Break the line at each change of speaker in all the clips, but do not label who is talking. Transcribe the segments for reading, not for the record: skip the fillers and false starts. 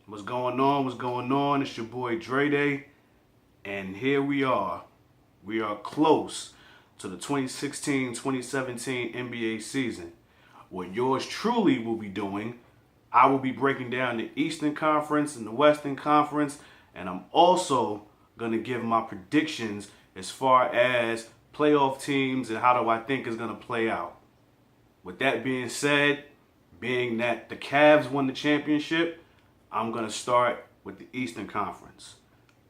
What's going on? What's going on? It's your boy Dray, and here we are. We are close to the 2016-2017 NBA season. What yours truly will be doing, I will be breaking down the Eastern Conference and the Western Conference, and I'm also going to give my predictions as far as playoff teams and how do I think is going to play out. With that being said, being that the Cavs won the championship, I'm going to start with the Eastern Conference.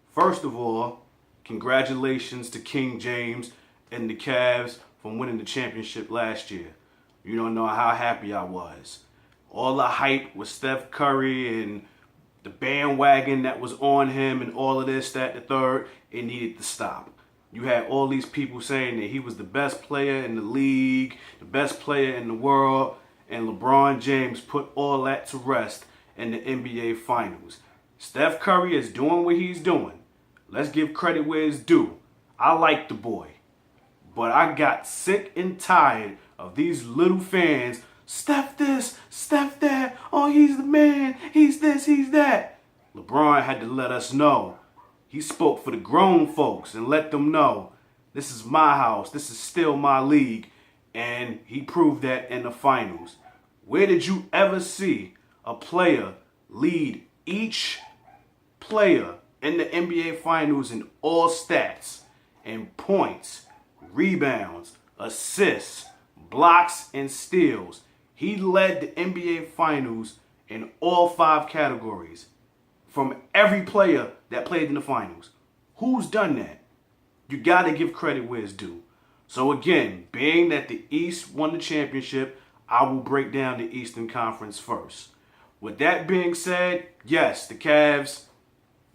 First of all, congratulations to King James and the Cavs from winning the championship last year. You don't know how happy I was. All the hype with Steph Curry and the bandwagon that was on him and all of this, that, the third, it needed to stop. You had all these people saying that he was the best player in the league, the best player in the world, and LeBron James put all that to rest in the NBA Finals. Steph Curry is doing what he's doing. Let's give credit where it's due. I like the boy. But I got sick and tired of these little fans. Steph this, Steph that. Oh, he's the man. He's this, he's that. LeBron had to let us know. He spoke for the grown folks and let them know this is my house. This is still my league. And he proved that in the finals. Where did you ever see a player lead each player in the NBA Finals in all stats and points, rebounds, assists, blocks, and steals? He led the NBA Finals in all 5 categories from every player that played in the finals. Who's done that? You got to give credit where it's due. So again, being that the East won the championship, I will break down the Eastern Conference first. With that being said, yes, the Cavs,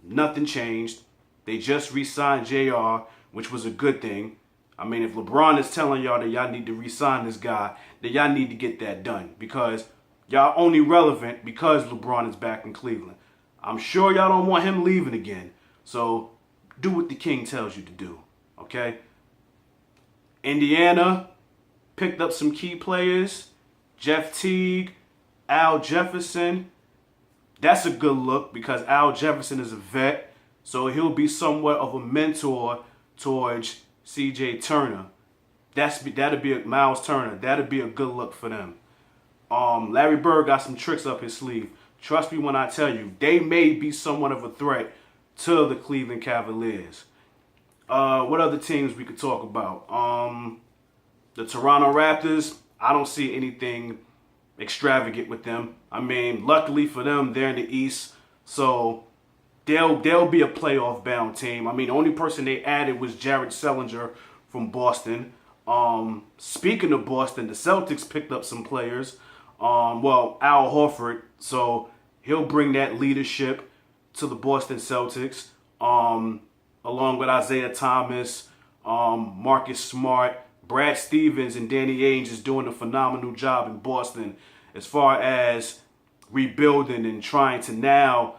nothing changed. They just re-signed JR, which was a good thing. I mean, if LeBron is telling y'all that y'all need to re-sign this guy, then y'all need to get that done because y'all only relevant because LeBron is back in Cleveland. I'm sure y'all don't want him leaving again. So do what the king tells you to do, okay? Indiana picked up some key players. Jeff Teague, Al Jefferson. That's a good look because Al Jefferson is a vet, so he'll be somewhat of a mentor towards C.J. Turner. That'll be a Miles Turner. That'll be a good look for them. Larry Bird got some tricks up his sleeve. Trust me when I tell you, they may be somewhat of a threat to the Cleveland Cavaliers. What other teams we could talk about? The Toronto Raptors. I don't see anything extravagant with them. I mean, luckily for them, they're in the East, so they'll be a playoff bound team. I mean, the only person they added was Jared Sellinger from Boston. Speaking of Boston, the Celtics picked up some players. Al Horford, so he'll bring that leadership to the Boston Celtics, along with Isaiah Thomas, Marcus Smart. Brad Stevens and Danny Ainge is doing a phenomenal job in Boston as far as rebuilding and trying to now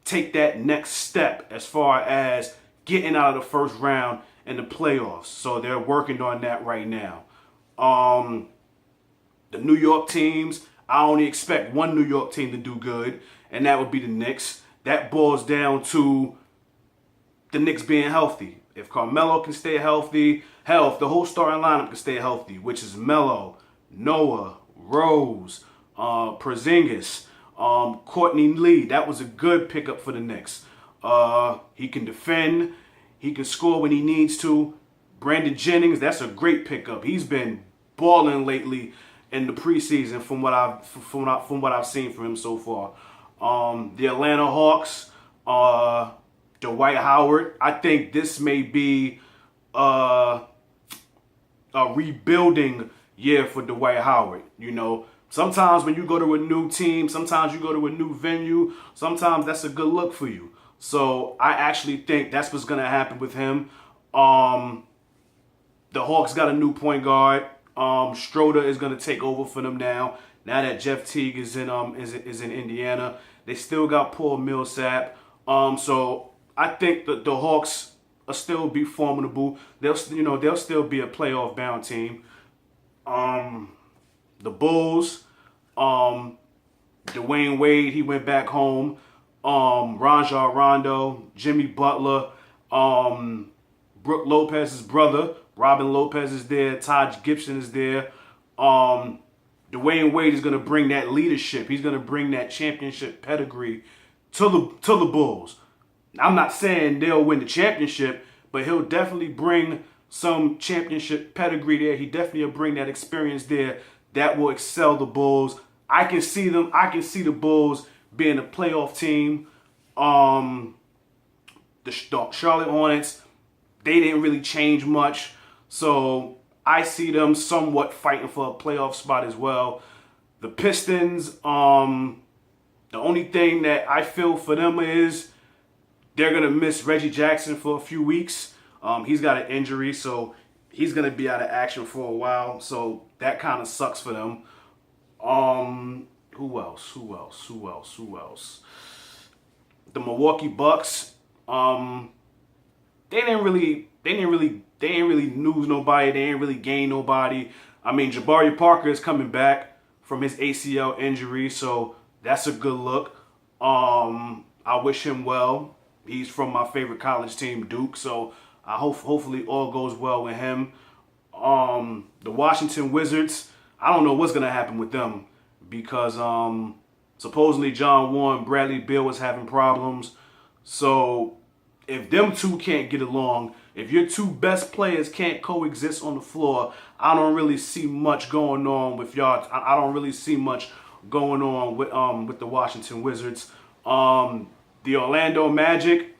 take that next step as far as getting out of the first round in the playoffs. So they're working on that right now. The New York teams, I only expect one New York team to do good, and that would be the Knicks. That boils down to the Knicks being healthy. If Carmelo can stay healthy, hell, if the whole starting lineup can stay healthy, which is Melo, Noah, Rose, Porzingis, Courtney Lee, that was a good pickup for the Knicks. He can defend, he can score when he needs to. Brandon Jennings, that's a great pickup. He's been balling lately in the preseason from what I've seen from him so far. The Atlanta Hawks, Dwight Howard. I think this may be a rebuilding year for Dwight Howard. You know, sometimes when you go to a new team, sometimes you go to a new venue, sometimes that's a good look for you. So I actually think that's what's going to happen with him. The Hawks got a new point guard. Schroeder is going to take over for them now. Now that Jeff Teague is in Indiana, they still got Paul Millsap. So I think that the Hawks will still be formidable. They'll still be a playoff bound team. The Bulls, Dwayne Wade, he went back home. Rajon Rondo, Jimmy Butler, Brooke Lopez's brother, Robin Lopez is there, Taj Gibson is there. Dwayne Wade is going to bring that leadership. He's going to bring that championship pedigree to the Bulls. I'm not saying they'll win the championship, but he'll definitely bring some championship pedigree there. He definitely will bring that experience there that will excel the Bulls. I can see them. I can see the Bulls being a playoff team. The Charlotte Hornets, they didn't really change much. So I see them somewhat fighting for a playoff spot as well. The Pistons, the only thing that I feel for them is they're going to miss Reggie Jackson for a few weeks. He's got an injury, so he's going to be out of action for a while. So that kind of sucks for them. Who else? The Milwaukee Bucks. They didn't really lose nobody. They didn't really gain nobody. I mean, Jabari Parker is coming back from his ACL injury, so that's a good look. I wish him well. He's from my favorite college team, Duke, so I hopefully all goes well with him. The Washington Wizards, I don't know what's gonna happen with them because supposedly John Wall and Bradley Beal was having problems. So if them two can't get along, if your two best players can't coexist on the floor, I don't really see much going on with y'all. I don't really see much going on with the Washington Wizards. The Orlando Magic,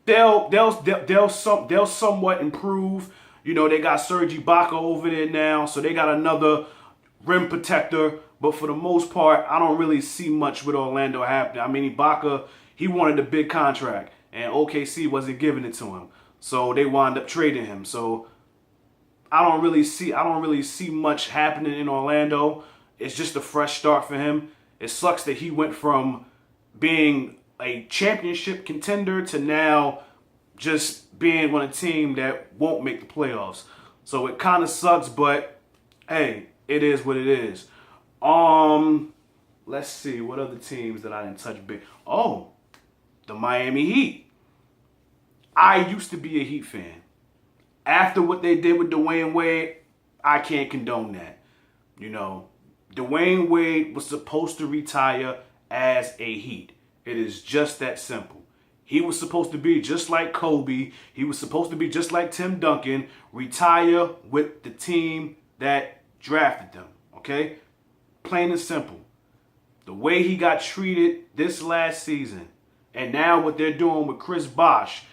they'll somewhat improve. You know, they got Serge Ibaka over there now, so they got another rim protector. But for the most part, I don't really see much with Orlando happening. I mean, Ibaka, he wanted a big contract, and OKC wasn't giving it to him, so they wound up trading him. So I don't really see much happening in Orlando. It's just a fresh start for him. It sucks that he went from being a championship contender to now just being on a team that won't make the playoffs. So it kind of sucks, but hey, it is what it is. Let's see what other teams that I didn't touch big. Oh, the Miami Heat. I used to be a Heat fan. After what they did with Dwayne Wade, I can't condone that. You know, Dwayne Wade was supposed to retire as a Heat. It is just that simple. He was supposed to be just like Kobe. He was supposed to be just like Tim Duncan, retire with the team that drafted them. Okay? Plain and simple. The way he got treated this last season, and now what they're doing with Chris Bosh,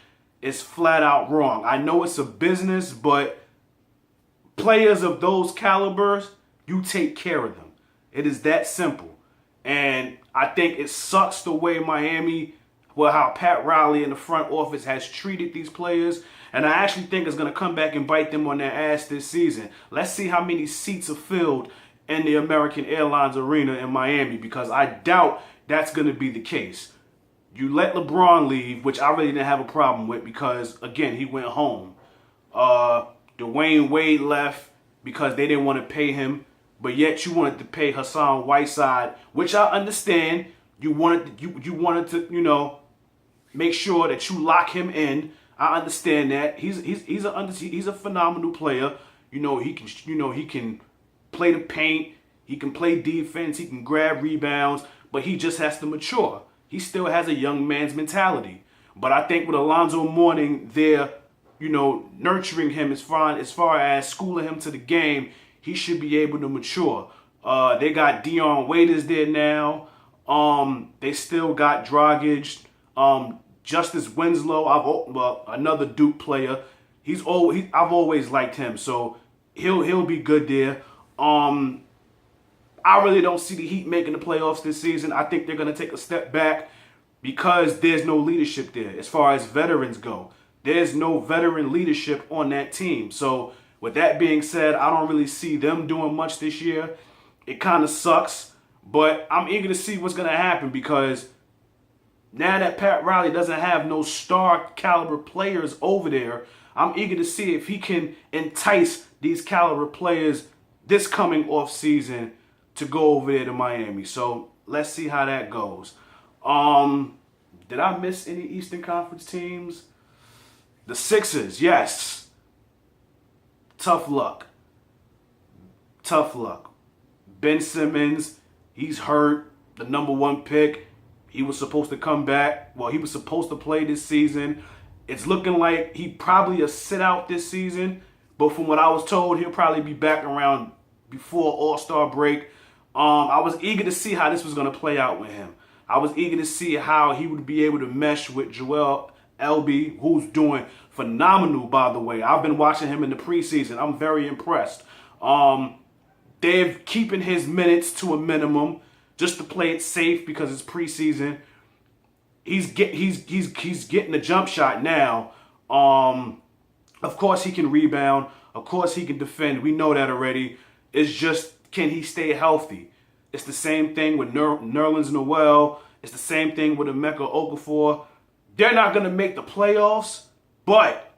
is flat out wrong. I know it's a business, but players of those calibers, you take care of them. It is that simple. And I think it sucks the way Miami, well, how Pat Riley in the front office has treated these players. And I actually think it's going to come back and bite them on their ass this season. Let's see how many seats are filled in the American Airlines Arena in Miami, because I doubt that's going to be the case. You let LeBron leave, which I really didn't have a problem with because, again, he went home. Dwayne Wade left because they didn't want to pay him, but yet you wanted to pay Hassan Whiteside, which I understand. You wanted to, you know, make sure that you lock him in. I understand that. He's a phenomenal player. You know, he can play the paint, he can play defense, he can grab rebounds, but he just has to mature. He still has a young man's mentality. But I think with Alonzo Mourning, they're, you know, nurturing him as far as schooling him to the game. He should be able to mature. They got Dion Waiters there now. They still got Dragic, Justice Winslow, another Duke player. I've always liked him, so he'll be good there. I really don't see the Heat making the playoffs this season. I think they're going to take a step back because there's no leadership there as far as veterans go. There's no veteran leadership on that team. So with that being said, I don't really see them doing much this year. It kind of sucks, but I'm eager to see what's going to happen because now that Pat Riley doesn't have no star caliber players over there, I'm eager to see if he can entice these caliber players this coming off season to go over there to Miami. So let's see how that goes. Did I miss any Eastern Conference teams? The Sixers, yes. Tough luck. Tough luck. Ben Simmons, he's hurt. The #1 pick. He was supposed to come back. Well, he was supposed to play this season. It's looking like he probably a sit out this season. But from what I was told, he'll probably be back around before All-Star break. I was eager to see how this was going to play out with him. I was eager to see how he would be able to mesh with Joel Embiid, who's doing phenomenal, by the way. I've been watching him in the preseason. I'm very impressed. They're keeping his minutes to a minimum just to play it safe because it's preseason. He's getting a jump shot now. Of course he can rebound. Of course he can defend. We know that already. It's just, can he stay healthy? It's the same thing with Nerlens Noel. It's the same thing with Emeka Okafor. They're not going to make the playoffs, but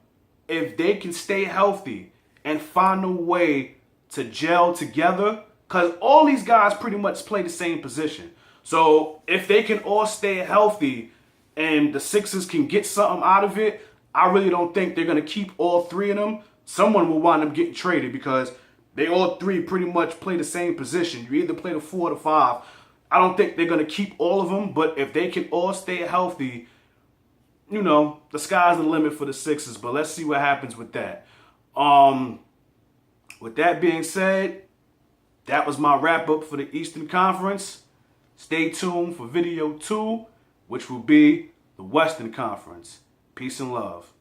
if they can stay healthy and find a way to gel together, because all these guys pretty much play the same position. So if they can all stay healthy and the Sixers can get something out of it, I really don't think they're going to keep all three of them. Someone will wind up getting traded because they all three pretty much play the same position. You either play the 4 or the 5. I don't think they're going to keep all of them, but if they can all stay healthy, you know, the sky's the limit for the Sixers. But let's see what happens with that. With that being said, that was my wrap-up for the Eastern Conference. Stay tuned for video 2, which will be the Western Conference. Peace and love.